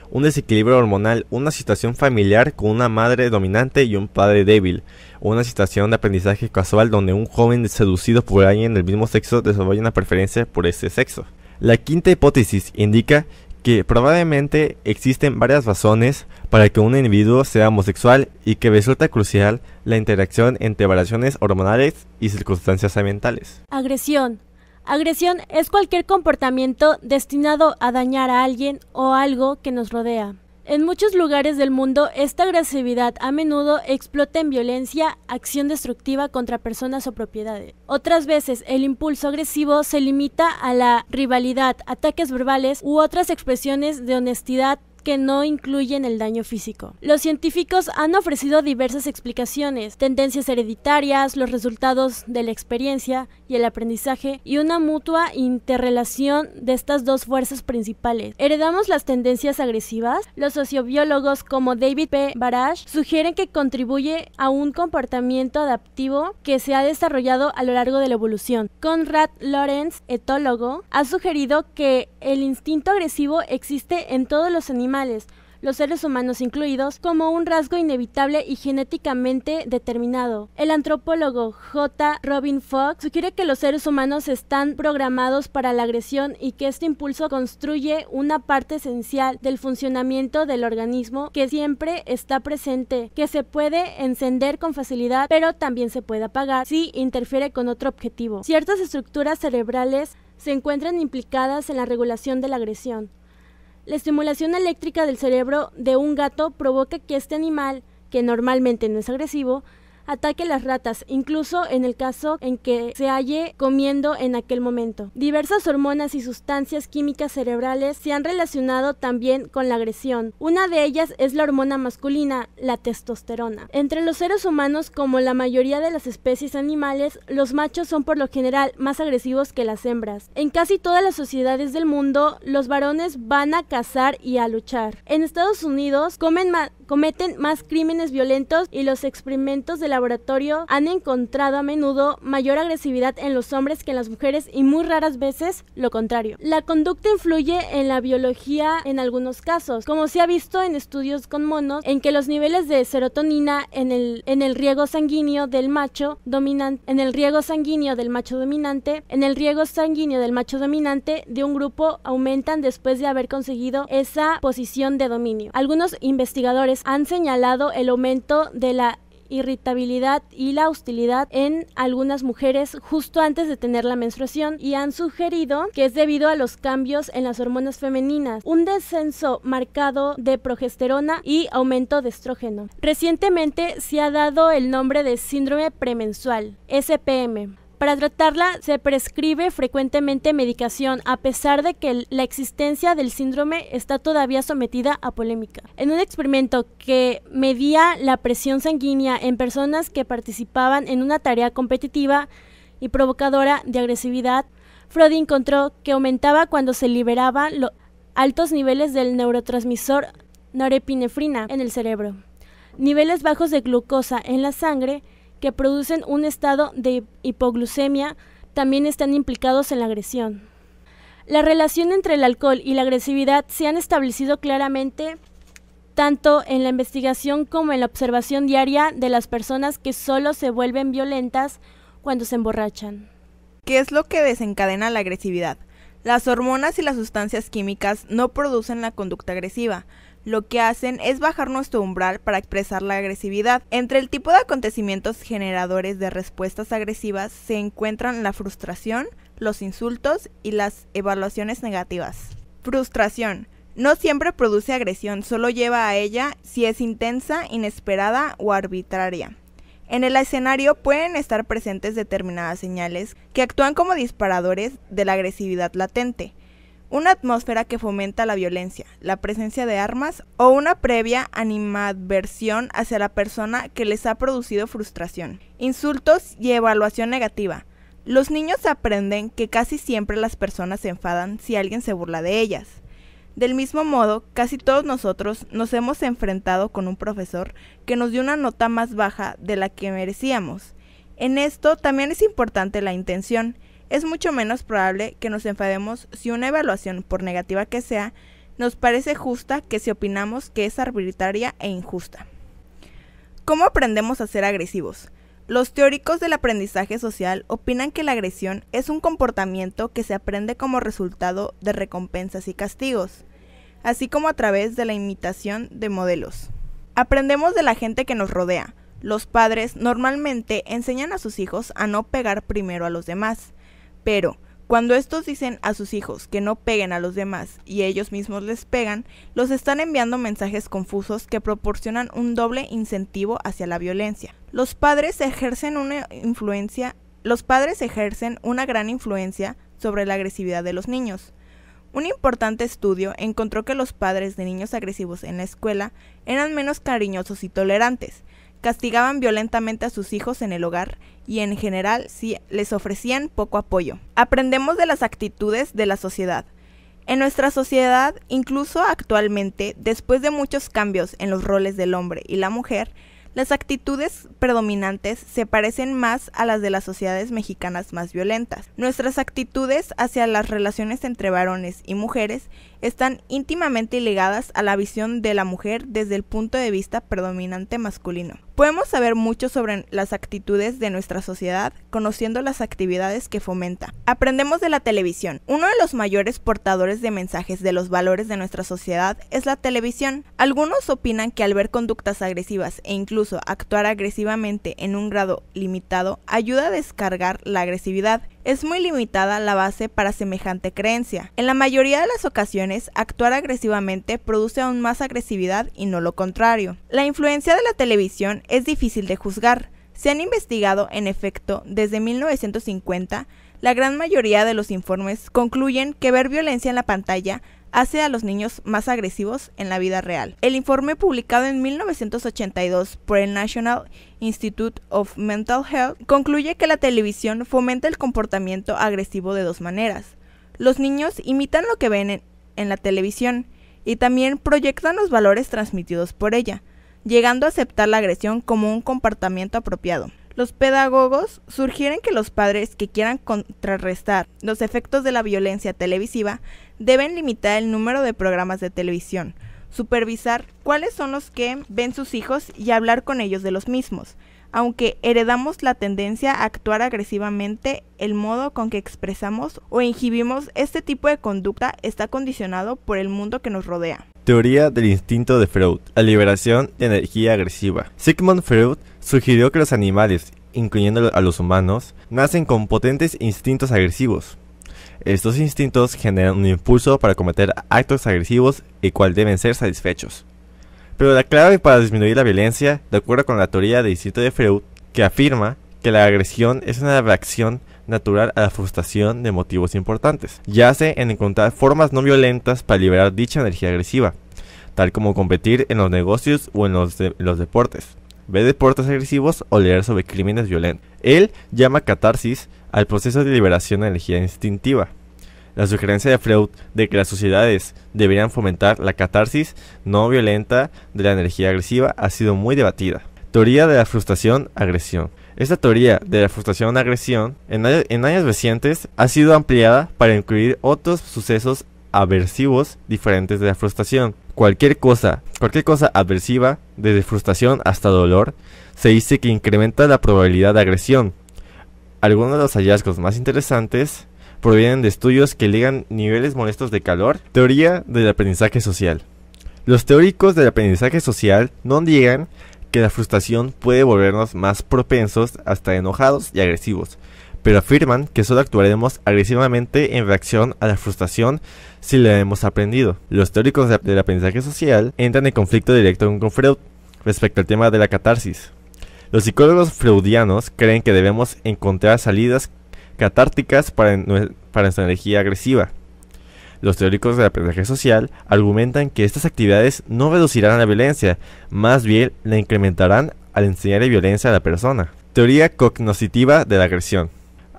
un desequilibrio hormonal, una situación familiar con una madre dominante y un padre débil, o una situación de aprendizaje casual donde un joven seducido por alguien del mismo sexo desarrolla una preferencia por ese sexo. La quinta hipótesis indica que probablemente existen varias razones para que un individuo sea homosexual y que resulta crucial la interacción entre variaciones hormonales y circunstancias ambientales. Agresión. Agresión es cualquier comportamiento destinado a dañar a alguien o algo que nos rodea. En muchos lugares del mundo, esta agresividad a menudo explota en violencia, acción destructiva contra personas o propiedades. Otras veces, el impulso agresivo se limita a la rivalidad, ataques verbales u otras expresiones de honestidad que no incluyen el daño físico. Los científicos han ofrecido diversas explicaciones: tendencias hereditarias, los resultados de la experiencia y el aprendizaje, y una mutua interrelación de estas dos fuerzas principales. ¿Heredamos las tendencias agresivas? Los sociobiólogos como David P. Barash sugieren que contribuye a un comportamiento adaptivo que se ha desarrollado a lo largo de la evolución. Conrad Lorenz, etólogo, ha sugerido que el instinto agresivo existe en todos los animales, los seres humanos incluidos, como un rasgo inevitable y genéticamente determinado. El antropólogo J. Robin Fox sugiere que los seres humanos están programados para la agresión y que este impulso constituye una parte esencial del funcionamiento del organismo, que siempre está presente, que se puede encender con facilidad, pero también se puede apagar si interfiere con otro objetivo. Ciertas estructuras cerebrales se encuentran implicadas en la regulación de la agresión. La estimulación eléctrica del cerebro de un gato provoca que este animal, que normalmente no es agresivo, ataque las ratas, incluso en el caso en que se halle comiendo en aquel momento. Diversas hormonas y sustancias químicas cerebrales se han relacionado también con la agresión. Una de ellas es la hormona masculina, la testosterona. Entre los seres humanos, como la mayoría de las especies animales, los machos son por lo general más agresivos que las hembras. En casi todas las sociedades del mundo, los varones van a cazar y a luchar. En Estados Unidos, comen cometen más crímenes violentos y los experimentos de laboratorio han encontrado a menudo mayor agresividad en los hombres que en las mujeres y muy raras veces lo contrario. La conducta influye en la biología en algunos casos, como se ha visto en estudios con monos en que los niveles de serotonina en el riego sanguíneo del macho dominante, en el riego sanguíneo del macho dominante de un grupo aumentan después de haber conseguido esa posición de dominio. Algunos investigadores han señalado el aumento de la irritabilidad y la hostilidad en algunas mujeres justo antes de tener la menstruación y han sugerido que es debido a los cambios en las hormonas femeninas, un descenso marcado de progesterona y aumento de estrógeno. Recientemente se ha dado el nombre de síndrome premenstrual, SPM. Para tratarla se prescribe frecuentemente medicación, a pesar de que la existencia del síndrome está todavía sometida a polémica. En un experimento que medía la presión sanguínea en personas que participaban en una tarea competitiva y provocadora de agresividad, Freud encontró que aumentaba cuando se liberaban los altos niveles del neurotransmisor norepinefrina en el cerebro. Niveles bajos de glucosa en la sangre que producen un estado de hipoglucemia también están implicados en la agresión. La relación entre el alcohol y la agresividad se han establecido claramente tanto en la investigación como en la observación diaria de las personas que solo se vuelven violentas cuando se emborrachan. ¿Qué es lo que desencadena la agresividad? Las hormonas y las sustancias químicas no producen la conducta agresiva. Lo que hacen es bajar nuestro umbral para expresar la agresividad. Entre el tipo de acontecimientos generadores de respuestas agresivas se encuentran la frustración, los insultos y las evaluaciones negativas. Frustración. No siempre produce agresión, solo lleva a ella si es intensa, inesperada o arbitraria. En el escenario pueden estar presentes determinadas señales que actúan como disparadores de la agresividad latente. Una atmósfera que fomenta la violencia, la presencia de armas o una previa animadversión hacia la persona que les ha producido frustración. Insultos y evaluación negativa. Los niños aprenden que casi siempre las personas se enfadan si alguien se burla de ellas. Del mismo modo, casi todos nosotros nos hemos enfrentado con un profesor que nos dio una nota más baja de la que merecíamos. En esto también es importante la intención. Es mucho menos probable que nos enfademos si una evaluación, por negativa que sea, nos parece justa que si opinamos que es arbitraria e injusta. ¿Cómo aprendemos a ser agresivos? Los teóricos del aprendizaje social opinan que la agresión es un comportamiento que se aprende como resultado de recompensas y castigos, así como a través de la imitación de modelos. Aprendemos de la gente que nos rodea. Los padres normalmente enseñan a sus hijos a no pegar primero a los demás. Pero, cuando estos dicen a sus hijos que no peguen a los demás y ellos mismos les pegan, los están enviando mensajes confusos que proporcionan un doble incentivo hacia la violencia. Los padres ejercen una gran influencia sobre la agresividad de los niños. Un importante estudio encontró que los padres de niños agresivos en la escuela eran menos cariñosos y tolerantes, castigaban violentamente a sus hijos en el hogar y en general les ofrecían poco apoyo. Aprendemos de las actitudes de la sociedad. En nuestra sociedad, incluso actualmente, después de muchos cambios en los roles del hombre y la mujer, las actitudes predominantes se parecen más a las de las sociedades mexicanas más violentas. Nuestras actitudes hacia las relaciones entre varones y mujeres están íntimamente ligadas a la visión de la mujer desde el punto de vista predominante masculino. Podemos saber mucho sobre las actitudes de nuestra sociedad conociendo las actividades que fomenta. Aprendemos de la televisión. Uno de los mayores portadores de mensajes de los valores de nuestra sociedad es la televisión. Algunos opinan que al ver conductas agresivas e incluso actuar agresivamente en un grado limitado ayuda a descargar la agresividad. Es muy limitada la base para semejante creencia. En la mayoría de las ocasiones, actuar agresivamente produce aún más agresividad y no lo contrario. La influencia de la televisión es difícil de juzgar. Se han investigado, en efecto, desde 1950, la gran mayoría de los informes concluyen que ver violencia en la pantalla hace a los niños más agresivos en la vida real. El informe publicado en 1982 por el National Institute of Mental Health concluye que la televisión fomenta el comportamiento agresivo de dos maneras. Los niños imitan lo que ven en la televisión y también proyectan los valores transmitidos por ella. llegando a aceptar la agresión como un comportamiento apropiado. Los pedagogos sugieren que los padres que quieran contrarrestar los efectos de la violencia televisiva deben limitar el número de programas de televisión, supervisar cuáles son los que ven sus hijos y hablar con ellos de los mismos. Aunque heredamos la tendencia a actuar agresivamente, el modo con que expresamos o inhibimos este tipo de conducta está condicionado por el mundo que nos rodea. Teoría del instinto de Freud. La liberación de energía agresiva. Sigmund Freud sugirió que los animales, incluyendo a los humanos, nacen con potentes instintos agresivos. Estos instintos generan un impulso para cometer actos agresivos y cual deben ser satisfechos. Pero la clave para disminuir la violencia, de acuerdo con la teoría del instinto de Freud, que afirma que la agresión es una reacción natural a la frustración de motivos importantes, yace en encontrar formas no violentas para liberar dicha energía agresiva, tal como competir en los negocios o en los deportes, ver deportes agresivos o leer sobre crímenes violentos. Él llama catarsis al proceso de liberación de energía instintiva. La sugerencia de Freud de que las sociedades deberían fomentar la catarsis no violenta de la energía agresiva ha sido muy debatida. Teoría de la frustración-agresión. Esta teoría de la frustración-agresión en años recientes ha sido ampliada para incluir otros sucesos aversivos diferentes de la frustración. Cualquier cosa aversiva, desde frustración hasta dolor, se dice que incrementa la probabilidad de agresión. Algunos de los hallazgos más interesantes provienen de estudios que ligan niveles molestos de calor. Teoría del aprendizaje social. Los teóricos del aprendizaje social no niegan que la frustración puede volvernos más propensos hasta enojados y agresivos, pero afirman que solo actuaremos agresivamente en reacción a la frustración si la hemos aprendido. Los teóricos del aprendizaje social entran en conflicto directo con Freud respecto al tema de la catarsis. Los psicólogos freudianos creen que debemos encontrar salidas catárticas para nuestra energía agresiva. Los teóricos del aprendizaje social argumentan que estas actividades no reducirán la violencia, más bien la incrementarán al enseñarle violencia a la persona. Teoría cognoscitiva de la agresión.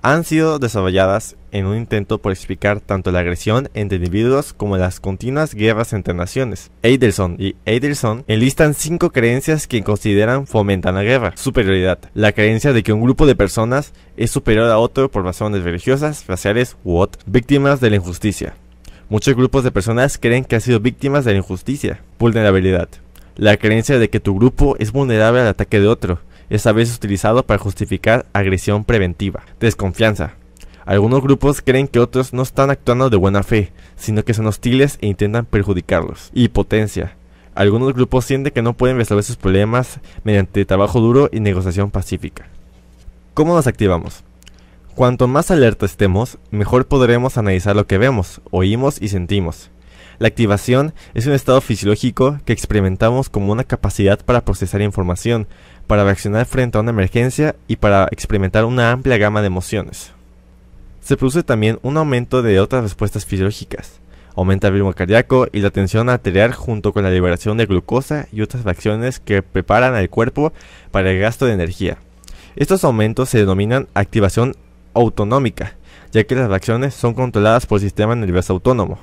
Han sido desarrolladas en un intento por explicar tanto la agresión entre individuos como las continuas guerras entre naciones. Eidelson y Eidelson enlistan 5 creencias que consideran fomentan la guerra. Superioridad. La creencia de que un grupo de personas es superior a otro por razones religiosas, raciales u otras. Víctimas de la injusticia. Muchos grupos de personas creen que han sido víctimas de la injusticia. Vulnerabilidad. La creencia de que tu grupo es vulnerable al ataque de otro es a veces utilizado para justificar agresión preventiva. Desconfianza. Algunos grupos creen que otros no están actuando de buena fe, sino que son hostiles e intentan perjudicarlos. Impotencia. Algunos grupos sienten que no pueden resolver sus problemas mediante trabajo duro y negociación pacífica. ¿Cómo nos activamos? Cuanto más alerta estemos, mejor podremos analizar lo que vemos, oímos y sentimos. La activación es un estado fisiológico que experimentamos como una capacidad para procesar información, para reaccionar frente a una emergencia y para experimentar una amplia gama de emociones. Se produce también un aumento de otras respuestas fisiológicas. Aumenta el ritmo cardíaco y la tensión arterial junto con la liberación de glucosa y otras reacciones que preparan al cuerpo para el gasto de energía. Estos aumentos se denominan activación autonómica, ya que las reacciones son controladas por el sistema nervioso autónomo.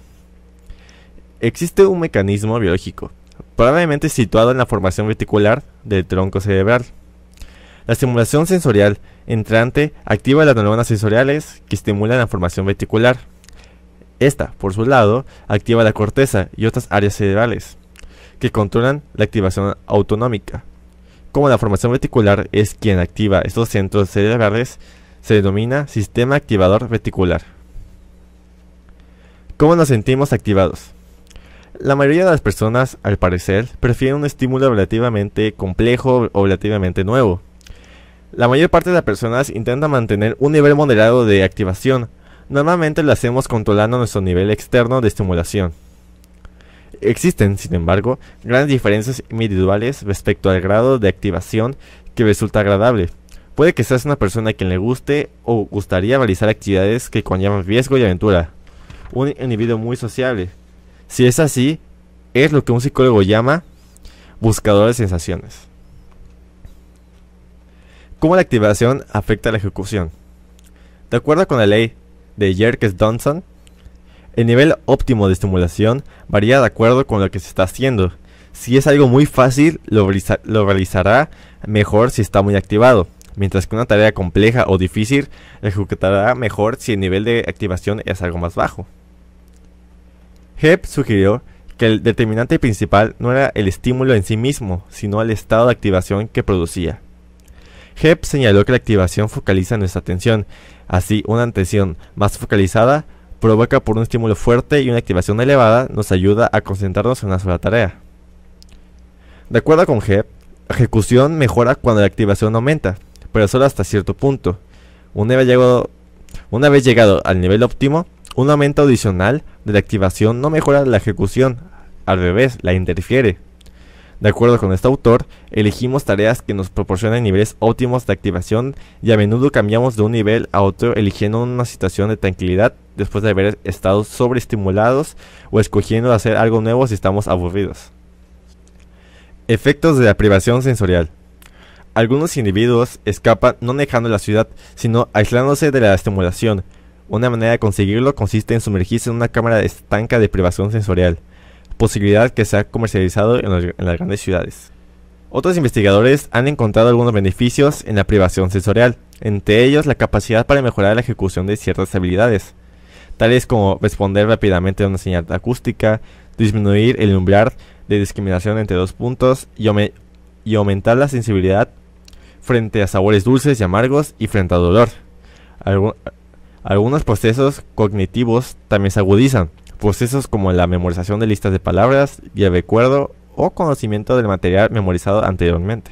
Existe un mecanismo biológico, probablemente situado en la formación reticular del tronco cerebral. La estimulación sensorial entrante activa las neuronas sensoriales que estimulan la formación reticular. Esta, por su lado, activa la corteza y otras áreas cerebrales, que controlan la activación autonómica. Como la formación reticular es quien activa estos centros cerebrales, se denomina sistema activador reticular. ¿Cómo nos sentimos activados? La mayoría de las personas, al parecer, prefieren un estímulo relativamente complejo o relativamente nuevo. La mayor parte de las personas intenta mantener un nivel moderado de activación. Normalmente lo hacemos controlando nuestro nivel externo de estimulación. Existen, sin embargo, grandes diferencias individuales respecto al grado de activación que resulta agradable. Puede que seas una persona a quien le guste o gustaría realizar actividades que conllevan riesgo y aventura. Un individuo muy sociable. Si es así, es lo que un psicólogo llama buscador de sensaciones. ¿Cómo la activación afecta a la ejecución? De acuerdo con la ley de Yerkes-Dodson, el nivel óptimo de estimulación varía de acuerdo con lo que se está haciendo. Si es algo muy fácil, lo realizará mejor si está muy activado, mientras que una tarea compleja o difícil la ejecutará mejor si el nivel de activación es algo más bajo. Hebb sugirió que el determinante principal no era el estímulo en sí mismo, sino el estado de activación que producía. Hebb señaló que la activación focaliza nuestra atención, así una atención más focalizada provoca por un estímulo fuerte y una activación elevada nos ayuda a concentrarnos en una sola tarea. De acuerdo con Hebb, la ejecución mejora cuando la activación aumenta, pero solo hasta cierto punto. Una vez llegado al nivel óptimo, un aumento adicional de la activación no mejora la ejecución, al revés, la interfiere. De acuerdo con este autor, elegimos tareas que nos proporcionan niveles óptimos de activación y a menudo cambiamos de un nivel a otro eligiendo una situación de tranquilidad después de haber estado sobreestimulados o escogiendo hacer algo nuevo si estamos aburridos. Efectos de la privación sensorial. Algunos individuos escapan no dejando la ciudad, sino aislándose de la estimulación. Una manera de conseguirlo consiste en sumergirse en una cámara estanca de privación sensorial, posibilidad que se ha comercializado en las grandes ciudades. Otros investigadores han encontrado algunos beneficios en la privación sensorial, entre ellos la capacidad para mejorar la ejecución de ciertas habilidades, tales como responder rápidamente a una señal acústica, disminuir el umbral de discriminación entre dos puntos y aumentar la sensibilidad frente a sabores dulces y amargos y frente al dolor. Algunos procesos cognitivos también se agudizan, procesos como la memorización de listas de palabras y el recuerdo o conocimiento del material memorizado anteriormente.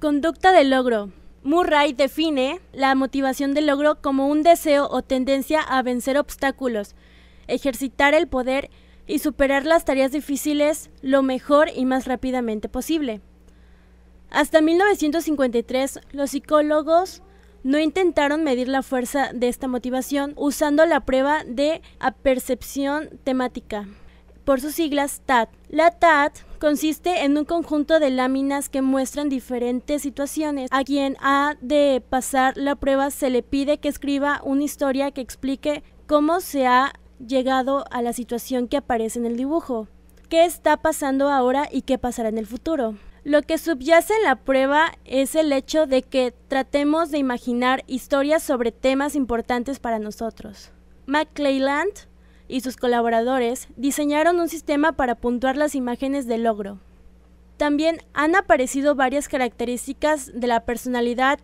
Conducta del logro. Murray define la motivación del logro como un deseo o tendencia a vencer obstáculos, ejercitar el poder y superar las tareas difíciles lo mejor y más rápidamente posible. Hasta 1953, los psicólogos no intentaron medir la fuerza de esta motivación usando la prueba de apercepción temática, por sus siglas TAT. La TAT consiste en un conjunto de láminas que muestran diferentes situaciones. A quien ha de pasar la prueba se le pide que escriba una historia que explique cómo se ha llegado a la situación que aparece en el dibujo, qué está pasando ahora y qué pasará en el futuro. Lo que subyace en la prueba es el hecho de que tratemos de imaginar historias sobre temas importantes para nosotros. McClelland y sus colaboradores diseñaron un sistema para puntuar las imágenes de logro. También han aparecido varias características de la personalidad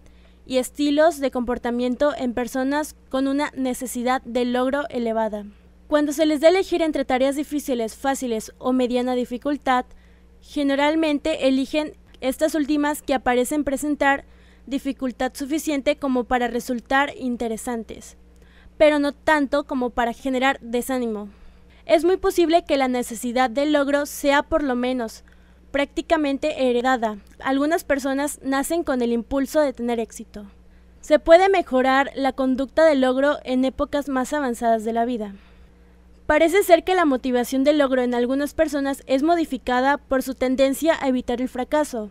y estilos de comportamiento en personas con una necesidad de logro elevada. Cuando se les da a elegir entre tareas difíciles, fáciles o mediana dificultad, generalmente eligen estas últimas que parecen presentar dificultad suficiente como para resultar interesantes, pero no tanto como para generar desánimo. Es muy posible que la necesidad de logro sea por lo menos prácticamente heredada. Algunas personas nacen con el impulso de tener éxito. Se puede mejorar la conducta de logro en épocas más avanzadas de la vida. Parece ser que la motivación del logro en algunas personas es modificada por su tendencia a evitar el fracaso.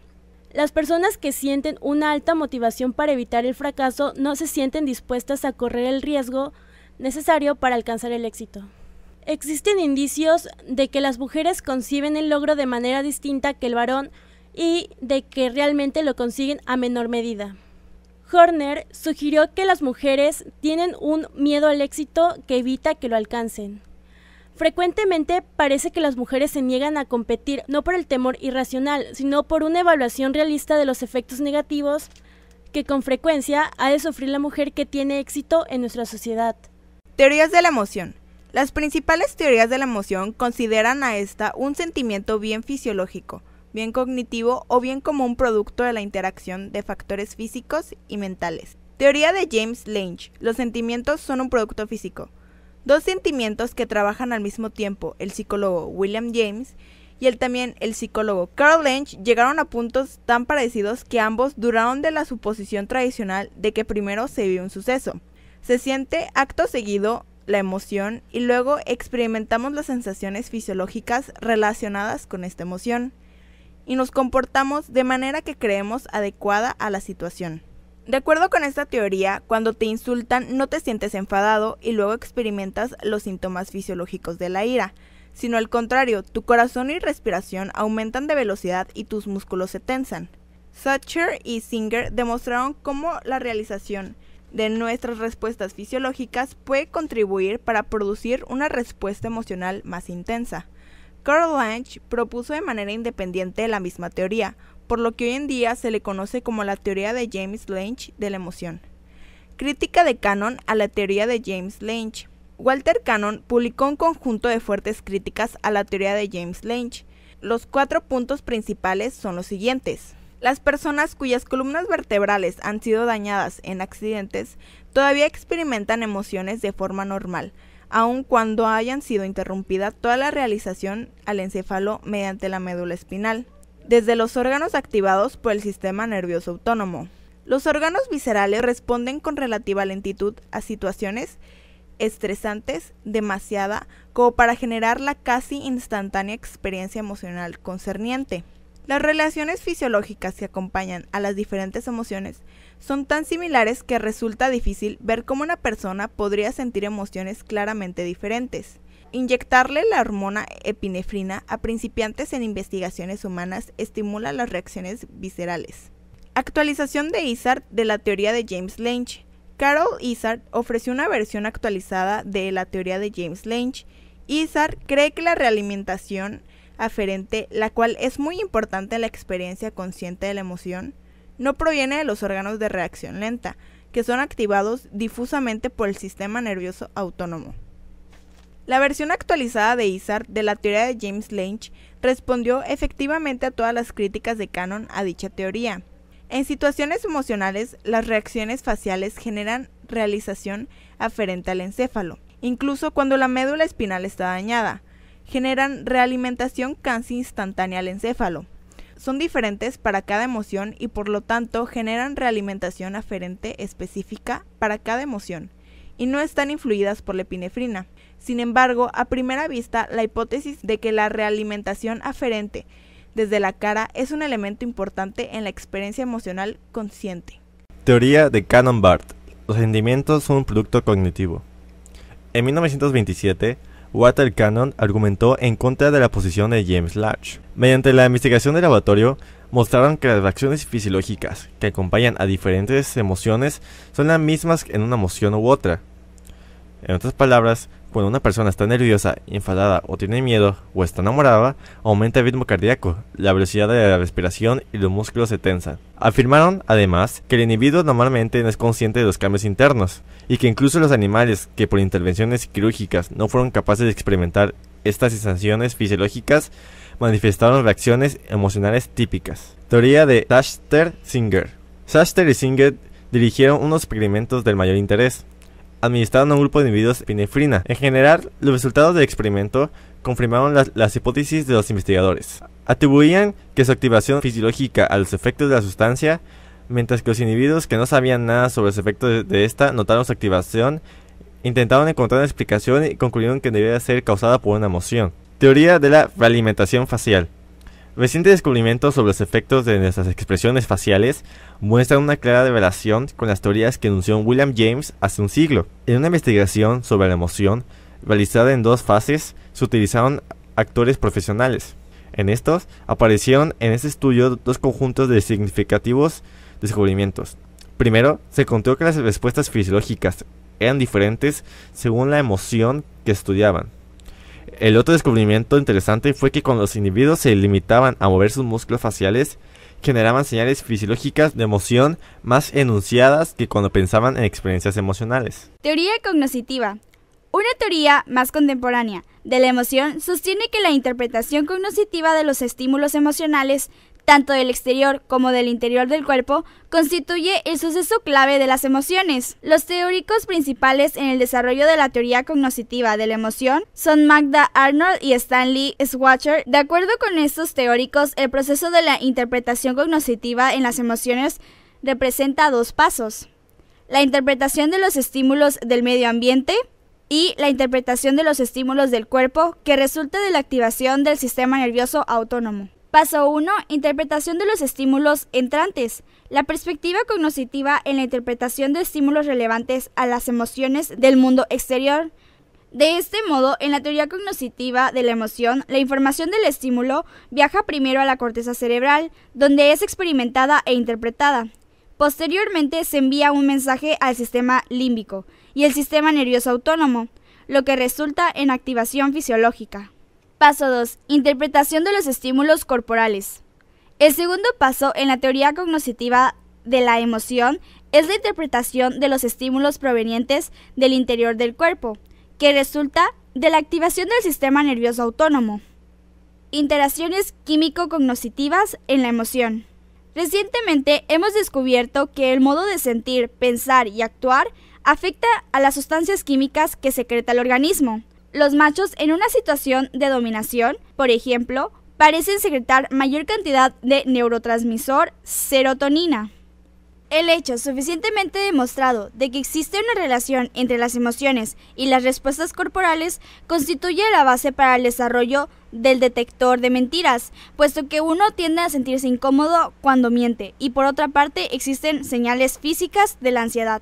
Las personas que sienten una alta motivación para evitar el fracaso no se sienten dispuestas a correr el riesgo necesario para alcanzar el éxito. Existen indicios de que las mujeres conciben el logro de manera distinta que el varón y de que realmente lo consiguen a menor medida. Horner sugirió que las mujeres tienen un miedo al éxito que evita que lo alcancen. Frecuentemente parece que las mujeres se niegan a competir no por el temor irracional, sino por una evaluación realista de los efectos negativos que con frecuencia ha de sufrir la mujer que tiene éxito en nuestra sociedad. Teorías de la emoción. Las principales teorías de la emoción consideran a esta un sentimiento bien fisiológico, bien cognitivo o bien como un producto de la interacción de factores físicos y mentales. Teoría de James Lange. Los sentimientos son un producto físico. Dos sentimientos que trabajan al mismo tiempo, el psicólogo William James y el psicólogo Carl Lange, llegaron a puntos tan parecidos que ambos duraron de la suposición tradicional de que primero se vive un suceso. Se siente acto seguido la emoción y luego experimentamos las sensaciones fisiológicas relacionadas con esta emoción y nos comportamos de manera que creemos adecuada a la situación. De acuerdo con esta teoría, cuando te insultan no te sientes enfadado y luego experimentas los síntomas fisiológicos de la ira, sino al contrario, tu corazón y respiración aumentan de velocidad y tus músculos se tensan. Sucher y Singer demostraron cómo la realización de nuestras respuestas fisiológicas puede contribuir para producir una respuesta emocional más intensa. Carl Lange propuso de manera independiente la misma teoría, por lo que hoy en día se le conoce como la teoría de James Lange de la emoción. Crítica de Cannon a la teoría de James Lange. Walter Cannon publicó un conjunto de fuertes críticas a la teoría de James Lange. Los 4 puntos principales son los siguientes. Las personas cuyas columnas vertebrales han sido dañadas en accidentes todavía experimentan emociones de forma normal, aun cuando hayan sido interrumpida toda la realización al encéfalo mediante la médula espinal, desde los órganos activados por el sistema nervioso autónomo. Los órganos viscerales responden con relativa lentitud a situaciones estresantes demasiada como para generar la casi instantánea experiencia emocional concerniente. Las relaciones fisiológicas que acompañan a las diferentes emociones son tan similares que resulta difícil ver cómo una persona podría sentir emociones claramente diferentes. Inyectarle la hormona epinefrina a principiantes en investigaciones humanas estimula las reacciones viscerales. Actualización de Izard de la teoría de James Lange. Carol Izard ofreció una versión actualizada de la teoría de James Lange. Izard cree que la realimentación aferente, la cual es muy importante en la experiencia consciente de la emoción, no proviene de los órganos de reacción lenta, que son activados difusamente por el sistema nervioso autónomo. La versión actualizada de Izard de la teoría de James Lange respondió efectivamente a todas las críticas de Cannon a dicha teoría. En situaciones emocionales, las reacciones faciales generan realización aferente al encéfalo, incluso cuando la médula espinal está dañada. Generan realimentación casi instantánea al encéfalo. Son diferentes para cada emoción y por lo tanto generan realimentación aferente específica para cada emoción, y no están influidas por la epinefrina. Sin embargo, a primera vista, la hipótesis de que la realimentación aferente desde la cara es un elemento importante en la experiencia emocional consciente. Teoría de Cannon-Barth. Los sentimientos son un producto cognitivo. En 1927, Walter Cannon argumentó en contra de la posición de James Lange. Mediante la investigación de laboratorio, mostraron que las reacciones fisiológicas que acompañan a diferentes emociones son las mismas en una emoción u otra. En otras palabras, cuando una persona está nerviosa, enfadada o tiene miedo o está enamorada, aumenta el ritmo cardíaco, la velocidad de la respiración y los músculos se tensan. Afirmaron, además, que el individuo normalmente no es consciente de los cambios internos, y que incluso los animales que por intervenciones quirúrgicas no fueron capaces de experimentar estas sensaciones fisiológicas, manifestaron reacciones emocionales típicas. Teoría de Suchter-Singer. Suchter y Singer dirigieron unos experimentos del mayor interés. Administraron a un grupo de individuos epinefrina. En general, los resultados del experimento confirmaron las hipótesis de los investigadores. Atribuían que su activación fisiológica a los efectos de la sustancia, mientras que los individuos que no sabían nada sobre los efectos de esta notaron su activación, intentaron encontrar una explicación y concluyeron que debía ser causada por una emoción. Teoría de la realimentación facial. Recientes descubrimientos sobre los efectos de nuestras expresiones faciales muestran una clara relación con las teorías que enunció William James hace un siglo. En una investigación sobre la emoción, realizada en 2 fases, se utilizaron actores profesionales. En estos, aparecieron en este estudio 2 conjuntos de significativos descubrimientos. Primero, se encontró que las respuestas fisiológicas eran diferentes según la emoción que estudiaban. El otro descubrimiento interesante fue que cuando los individuos se limitaban a mover sus músculos faciales, generaban señales fisiológicas de emoción más enunciadas que cuando pensaban en experiencias emocionales. Teoría cognoscitiva. Una teoría más contemporánea de la emoción sostiene que la interpretación cognoscitiva de los estímulos emocionales, tanto del exterior como del interior del cuerpo, constituye el suceso clave de las emociones. Los teóricos principales en el desarrollo de la teoría cognoscitiva de la emoción son Magda Arnold y Stanley Schwarzschild. De acuerdo con estos teóricos, el proceso de la interpretación cognoscitiva en las emociones representa 2 pasos: la interpretación de los estímulos del medio ambiente y la interpretación de los estímulos del cuerpo que resulta de la activación del sistema nervioso autónomo. Paso 1. Interpretación de los estímulos entrantes. La perspectiva cognoscitiva en la interpretación de estímulos relevantes a las emociones del mundo exterior. De este modo, en la teoría cognitiva de la emoción, la información del estímulo viaja primero a la corteza cerebral, donde es experimentada e interpretada. Posteriormente se envía un mensaje al sistema límbico y el sistema nervioso autónomo, lo que resulta en activación fisiológica. Paso 2. Interpretación de los estímulos corporales. El segundo paso en la teoría cognitiva de la emoción es la interpretación de los estímulos provenientes del interior del cuerpo, que resulta de la activación del sistema nervioso autónomo. Interacciones químico-cognitivas en la emoción. Recientemente hemos descubierto que el modo de sentir, pensar y actuar afecta a las sustancias químicas que secreta el organismo. Los machos en una situación de dominación, por ejemplo, parecen secretar mayor cantidad de neurotransmisor serotonina. El hecho suficientemente demostrado de que existe una relación entre las emociones y las respuestas corporales constituye la base para el desarrollo del detector de mentiras, puesto que uno tiende a sentirse incómodo cuando miente y por otra parte existen señales físicas de la ansiedad.